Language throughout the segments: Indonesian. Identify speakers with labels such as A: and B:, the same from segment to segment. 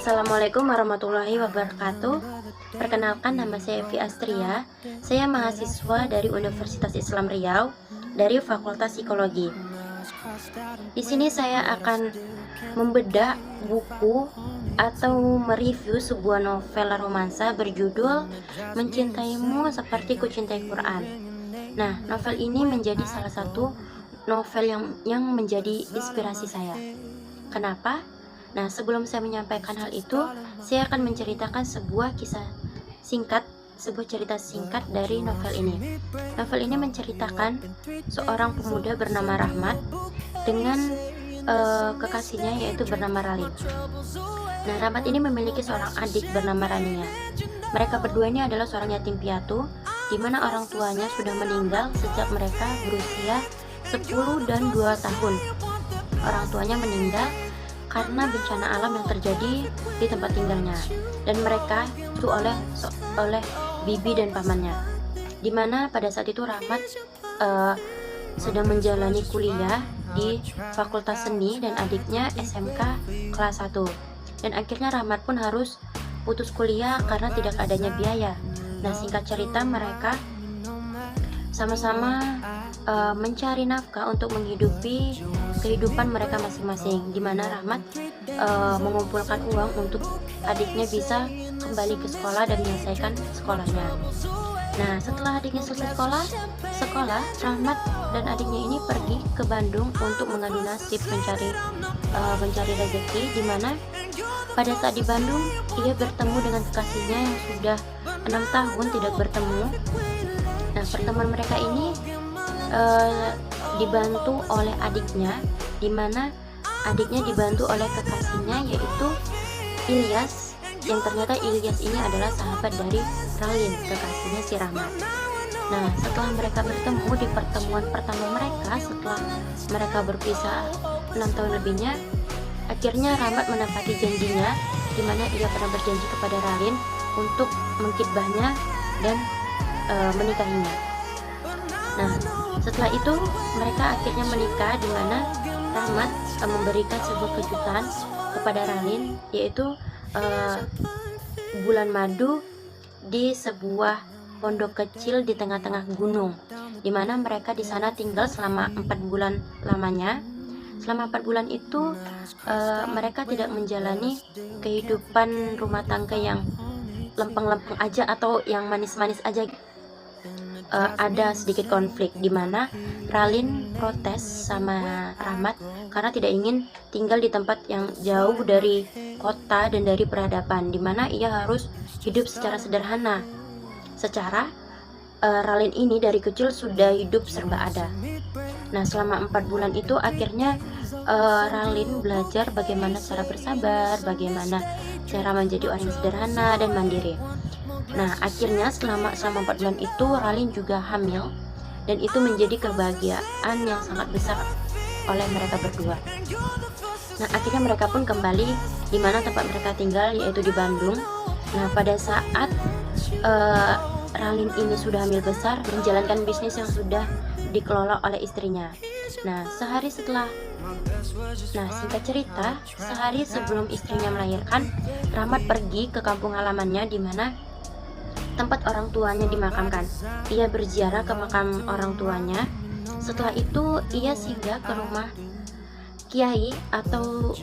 A: Assalamualaikum warahmatullahi wabarakatuh. Perkenalkan, nama saya Evi Astria. Saya mahasiswa dari Universitas Islam Riau dari Fakultas Psikologi. Di sini saya akan membedah buku atau mereview sebuah novel romansa berjudul Mencintaimu Seperti Kucintai Quran. Nah, novel ini menjadi salah satu novel yang menjadi inspirasi saya. Kenapa? Nah, sebelum saya menyampaikan hal itu, saya akan menceritakan sebuah cerita singkat dari novel ini. Novel ini menceritakan seorang pemuda bernama Rahmat dengan kekasihnya, yaitu bernama Ralin. Nah, Rahmat ini memiliki seorang adik bernama Rania. Mereka berdua ini adalah seorang yatim piatu, di mana orang tuanya sudah meninggal sejak mereka berusia 10 dan 2 tahun. Orang tuanya meninggal karena bencana alam yang terjadi di tempat tinggalnya, dan mereka itu oleh bibi dan pamannya. Dimana pada saat itu Rahmat sedang menjalani kuliah di Fakultas Seni dan adiknya SMK kelas 1. Dan akhirnya Rahmat pun harus putus kuliah karena tidak adanya biaya. Nah, singkat cerita, mereka sama-sama mencari nafkah untuk menghidupi kehidupan mereka masing-masing, di mana Rahmat mengumpulkan uang untuk adiknya bisa kembali ke sekolah dan menyelesaikan sekolahnya. Nah, setelah adiknya selesai sekolah, Rahmat dan adiknya ini pergi ke Bandung untuk mengadu nasib mencari rezeki, di mana pada saat di Bandung ia bertemu dengan kekasihnya yang sudah 6 tahun tidak bertemu. Nah, pertemuan mereka ini dibantu oleh adiknya, di mana adiknya dibantu oleh kekasihnya, yaitu Ilyas, yang ternyata Ilyas ini adalah sahabat dari Ralin, kekasihnya si Rahmat. Nah, setelah mereka bertemu di pertemuan pertama mereka setelah mereka berpisah 6 tahun lebihnya, akhirnya Rahmat menepati janjinya, di mana ia pernah berjanji kepada Ralin untuk mengkhidbahnya dan menikahinya. Nah, setelah itu mereka akhirnya menikah, di mana Rahmat memberikan sebuah kejutan kepada Ralin, yaitu bulan madu di sebuah pondok kecil di tengah-tengah gunung, di mana mereka di sana tinggal selama 4 bulan lamanya. Selama 4 bulan itu mereka tidak menjalani kehidupan rumah tangga yang lempeng-lempeng aja atau yang manis-manis aja. Ada sedikit konflik, di mana Ralin protes sama Rahmat karena tidak ingin tinggal di tempat yang jauh dari kota dan dari peradaban, di mana ia harus hidup secara sederhana. Ralin ini dari kecil sudah hidup serba ada. Nah, selama 4 bulan itu akhirnya Ralin belajar bagaimana cara bersabar, bagaimana cara menjadi orang yang sederhana dan mandiri. Nah, akhirnya selama 4 bulan itu Ralin juga hamil, dan itu menjadi kebahagiaan yang sangat besar oleh mereka berdua. Nah, akhirnya mereka pun kembali di mana tempat mereka tinggal, yaitu di Bandung. Nah, pada saat Ralin ini sudah hamil besar, menjalankan bisnis yang sudah dikelola oleh istrinya. Nah, singkat cerita, sehari sebelum istrinya melahirkan, Rahmat pergi ke kampung halamannya, di mana tempat orang tuanya dimakamkan. Ia berziarah ke makam orang tuanya. Setelah itu ia singgah ke rumah kiai atau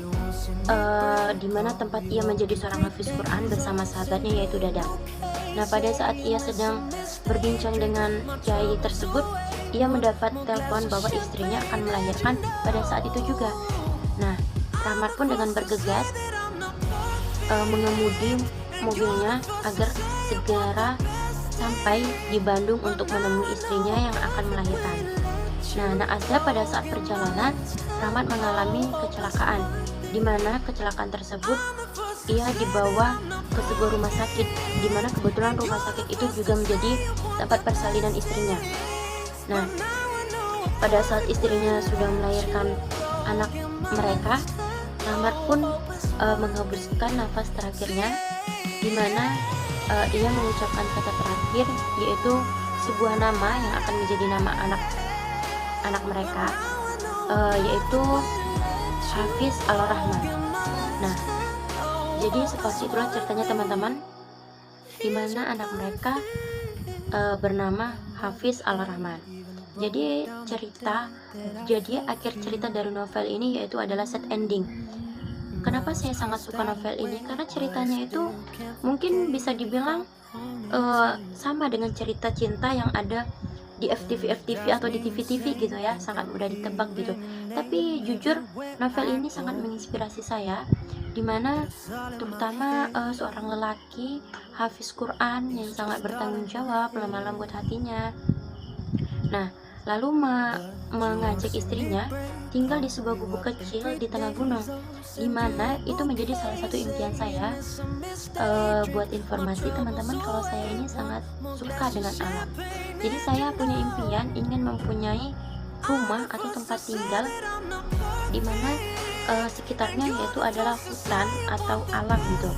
A: di mana tempat ia menjadi seorang hafiz Quran bersama sahabatnya, yaitu Dadang. Nah, pada saat ia sedang berbincang dengan kiai tersebut, ia mendapat telepon bahwa istrinya akan melahirkan pada saat itu juga. Nah, Rahmat pun dengan bergegas mengemudi mobilnya agar segera sampai di Bandung untuk menemui istrinya yang akan melahirkan. Nah, naasnya pada saat perjalanan Rahmat mengalami kecelakaan, di mana kecelakaan tersebut ia dibawa ke sebuah rumah sakit, di mana kebetulan rumah sakit itu juga menjadi tempat persalinan istrinya. Nah, pada saat istrinya sudah melahirkan anak mereka, Rahmat pun menghembuskan nafas terakhirnya, di mana ia mengucapkan kata terakhir, yaitu sebuah nama yang akan menjadi nama anak mereka, yaitu Hafiz Al-Rahman. Nah, Jadi seperti itulah ceritanya teman-teman, di mana anak mereka bernama Hafiz Al-Rahman. Jadi akhir cerita dari novel ini yaitu adalah sad ending. Kenapa saya sangat suka novel ini? Karena ceritanya itu mungkin bisa dibilang sama dengan cerita cinta yang ada di FTV atau di TV-TV gitu ya, sangat mudah ditebak gitu. Tapi jujur novel ini sangat menginspirasi saya, dimana terutama seorang lelaki hafiz Quran yang sangat bertanggung jawab, lemah lembut hatinya. Nah, lalu mengajak istrinya tinggal di sebuah gubuk kecil di tengah gunung, dimana itu menjadi salah satu impian saya. Buat informasi teman-teman, kalau saya ini sangat suka dengan alam. Jadi saya punya impian ingin mempunyai rumah atau tempat tinggal dimana sekitarnya yaitu adalah hutan atau alam gitu.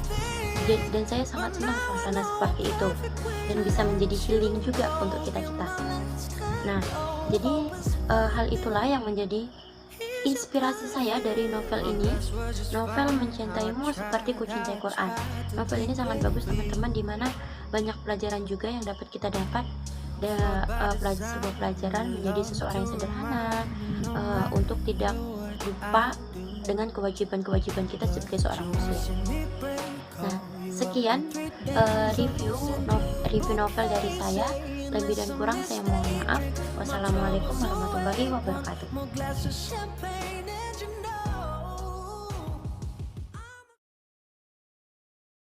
A: Dan saya sangat senang suasana seperti itu dan bisa menjadi healing juga untuk kita-kita. Nah, jadi hal itulah yang menjadi inspirasi saya dari novel ini, novel Mencintaimu Seperti Ku Cintai Quran. Novel ini sangat bagus teman-teman, dimana banyak pelajaran juga yang dapat kita dapat. Sebuah pelajaran menjadi seseorang yang sederhana, untuk tidak lupa dengan kewajiban-kewajiban kita sebagai seorang muslim. Nah, sekian review novel dari saya. Lebih dan kurang saya mohon maaf. Wassalamualaikum warahmatullahi wabarakatuh.